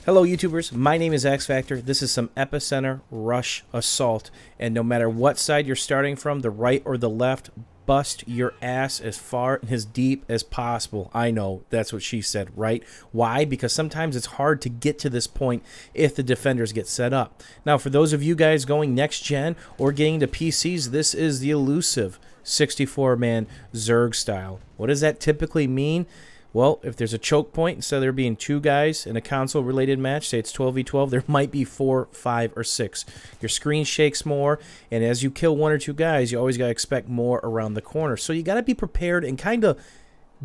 Hello YouTubers, my name is X Factor. This is some Epicenter Rush Assault, and no matter what side you're starting from, the right or the left, bust your ass as far and as deep as possible. I know, that's what she said, right? Why? Because sometimes it's hard to get to this point if the defenders get set up. Now, for those of you guys going next gen or getting to PCs, this is the elusive 64-man Zerg style. What does that typically mean? Well, if there's a choke point, instead of there being 2 guys in a console-related match, say it's 12v12, there might be 4, 5, or 6. Your screen shakes more, and as you kill 1 or 2 guys, you always got to expect more around the corner. So you got to be prepared and kind of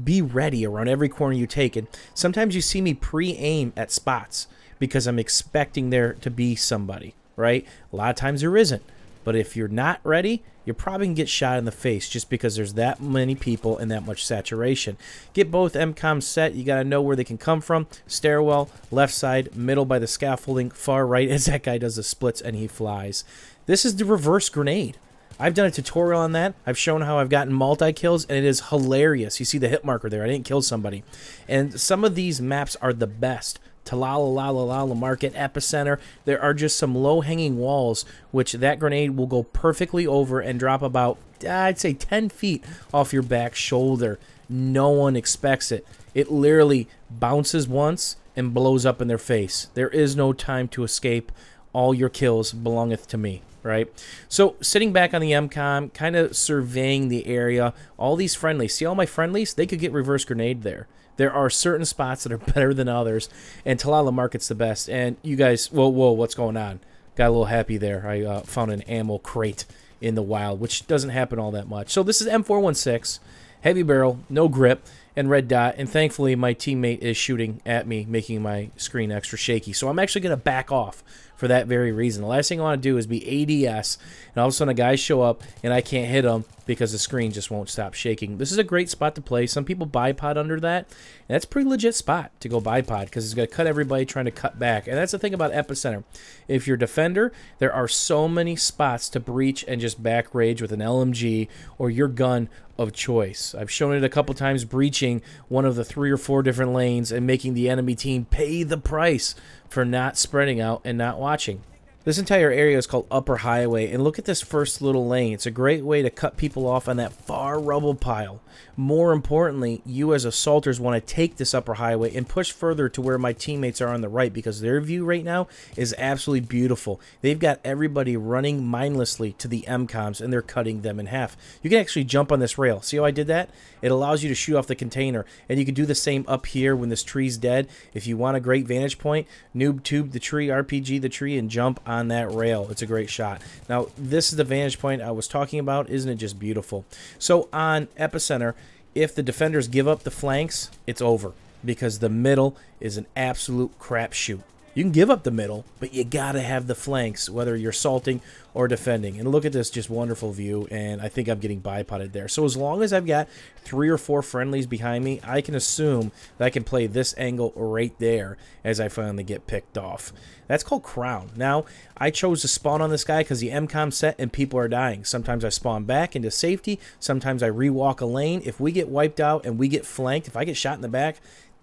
be ready around every corner you take. And sometimes you see me pre-aim at spots because I'm expecting there to be somebody, right? A lot of times there isn't. But if you're not ready, you're probably going to get shot in the face just because there's that many people and that much saturation. Get both MCOMs set. You got to know where they can come from. Stairwell, left side, middle by the scaffolding, far right as that guy does the splits and he flies. This is the reverse grenade. I've done a tutorial on that. I've shown how I've gotten multi-kills, and it is hilarious. You see the hit marker there. I didn't kill somebody. And some of these maps are the best. Talala, Market, Epicenter. There are just some low-hanging walls, which that grenade will go perfectly over and drop about, I'd say, 10 feet off your back shoulder. No one expects it. It literally bounces once and blows up in their face. There is no time to escape. All your kills belongeth to me. Right? So sitting back on the MCOM, kind of surveying the area, all these friendlies. See all my friendlies? They could get reverse grenade there. There are certain spots that are better than others, and Talala Market's the best. And you guys, whoa, what's going on? Got a little happy there. I found an ammo crate in the wild, which doesn't happen all that much. So this is M416, heavy barrel, no grip, and red dot, and thankfully my teammate is shooting at me, making my screen extra shaky. So I'm actually going to back off for that very reason. The last thing I want to do is be ADS, and all of a sudden a guy show up, and I can't hit him because the screen just won't stop shaking. This is a great spot to play. Some people bipod under that, and that's a pretty legit spot to go bipod because it's going to cut everybody trying to cut back. And that's the thing about Epicenter. If you're a defender, there are so many spots to breach and just back rage with an LMG or your gun of choice. I've shown it a couple times breaching one of the 3 or 4 different lanes and making the enemy team pay the price for not spreading out and not watching. This entire area is called Upper Highway, and look at this first little lane. It's a great way to cut people off on that far rubble pile. More importantly, you as assaulters want to take this Upper Highway and push further to where my teammates are on the right, because their view right now is absolutely beautiful. They've got everybody running mindlessly to the MCOMs, and they're cutting them in half. You can actually jump on this rail. See how I did that? It allows you to shoot off the container, and you can do the same up here when this tree's dead. If you want a great vantage point, noob tube the tree, RPG the tree, and jump on that rail. It's a great shot. Now, this is the vantage point I was talking about. Isn't it just beautiful? So on Epicenter, if the defenders give up the flanks, it's over, because the middle is an absolute crapshoot. You can give up the middle, but you gotta have the flanks, whether you're assaulting or defending. And look at this just wonderful view, and I think I'm getting bipoded there. So as long as I've got 3 or 4 friendlies behind me, I can assume that I can play this angle right there as I finally get picked off. That's called Crown. Now, I chose to spawn on this guy because the MCOM set and people are dying. Sometimes I spawn back into safety. Sometimes I rewalk a lane. If we get wiped out and we get flanked, if I get shot in the back,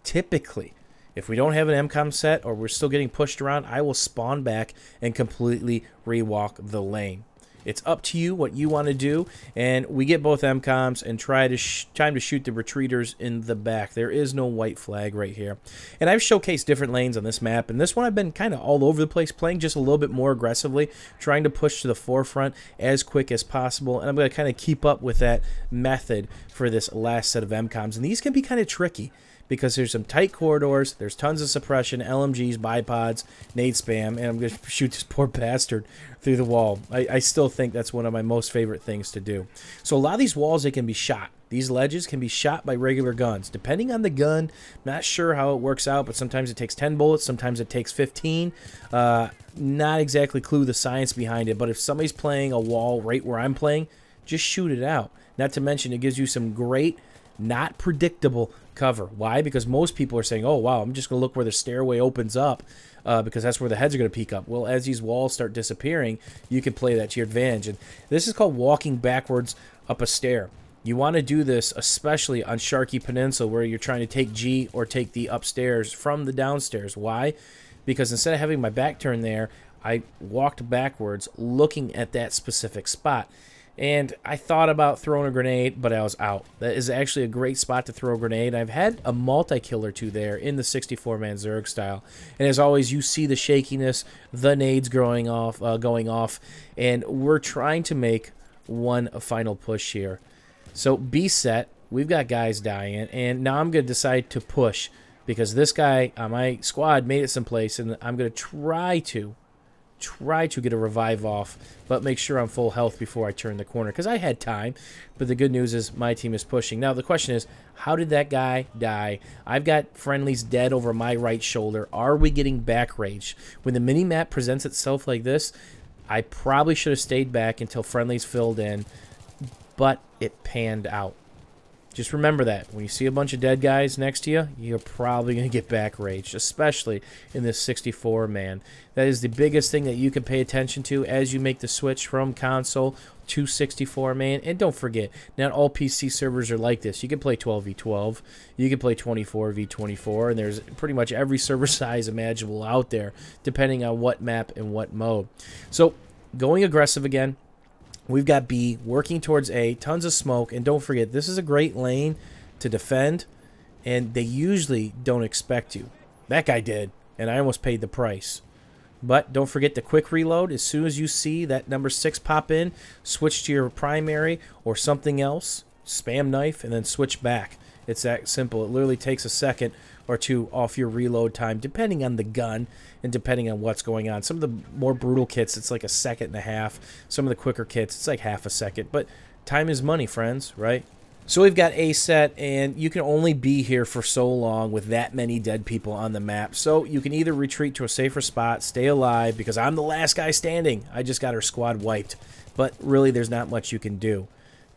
typically, if we don't have an MCOM set or we're still getting pushed around, I will spawn back and completely rewalk the lane. It's up to you what you want to do, and we get both MCOMs and try to time to shoot the retreaters in the back. There is no white flag right here. And I've showcased different lanes on this map, and this one I've been kind of all over the place, playing just a little bit more aggressively, trying to push to the forefront as quick as possible, and I'm going to kind of keep up with that method for this last set of MCOMs. And these can be kind of tricky, because there's some tight corridors, there's tons of suppression, LMGs, bipods, nade spam, and I'm going to shoot this poor bastard through the wall. I still think that's one of my most favorite things to do. So a lot of these walls, they can be shot. These ledges can be shot by regular guns. Depending on the gun, not sure how it works out, but sometimes it takes 10 bullets, sometimes it takes 15. Not exactly clue the science behind it, but if somebody's playing a wall right where I'm playing, just shoot it out. Not to mention, it gives you some great, not predictable cover. Why? Because most people are saying, oh wow, I'm just going to look where the stairway opens up because that's where the heads are going to peek up. Well, as these walls start disappearing, you can play that to your advantage. And this is called walking backwards up a stair. You want to do this especially on Sharkey Peninsula, where you're trying to take G or take the upstairs from the downstairs. Why? because instead of having my back turned there, I walked backwards looking at that specific spot. And I thought about throwing a grenade, but I was out. That is actually a great spot to throw a grenade. I've had a multi-kill or two there in the 64-man Zerg style. And as always, you see the shakiness, the nades going off, and we're trying to make one final push here. So be set. We've got guys dying, and now I'm going to decide to push because this guy on my squad made it someplace, and I'm going to try to get a revive off, but make sure I'm full health before I turn the corner, because I had time. But the good news is my team is pushing. Now the question is, how did that guy die? I've got friendlies dead over my right shoulder. Are we getting back rage? When the mini-map presents itself like this, I probably should have stayed back until friendlies filled in, but it panned out. Just remember that. When you see a bunch of dead guys next to you, you're probably going to get back raged, especially in this 64-man. That is the biggest thing that you can pay attention to as you make the switch from console to 64-man. And don't forget, not all PC servers are like this. You can play 12v12, you can play 24v24, and there's pretty much every server size imaginable out there, depending on what map and what mode. So, going aggressive again. We've got B, working towards A, tons of smoke, and don't forget, this is a great lane to defend, and they usually don't expect you. That guy did, and I almost paid the price. But don't forget the quick reload. As soon as you see that number 6 pop in, switch to your primary or something else, spam knife, and then switch back. It's that simple. It literally takes a second or two off your reload time, depending on the gun and depending on what's going on. Some of the more brutal kits, it's like a second and a half. Some of the quicker kits, it's like half a second. But time is money, friends, right? So we've got A set, and you can only be here for so long with that many dead people on the map. So you can either retreat to a safer spot, stay alive, because I'm the last guy standing. I just got our squad wiped. But really, there's not much you can do.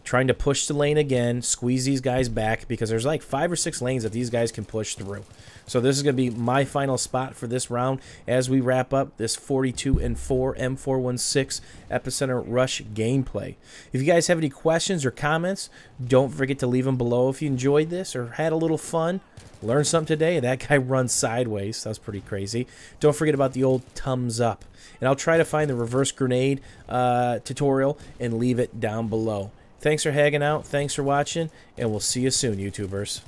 Trying to push the lane again, squeeze these guys back, because there's like 5 or 6 lanes that these guys can push through. So this is going to be my final spot for this round as we wrap up this 42-4 M416 Epicenter Rush gameplay. If you guys have any questions or comments, don't forget to leave them below. If you enjoyed this or had a little fun, learned something today. That guy runs sideways. That's pretty crazy. Don't forget about the old thumbs up. And I'll try to find the reverse grenade tutorial and leave it down below. Thanks for hanging out, thanks for watching, and we'll see you soon, YouTubers.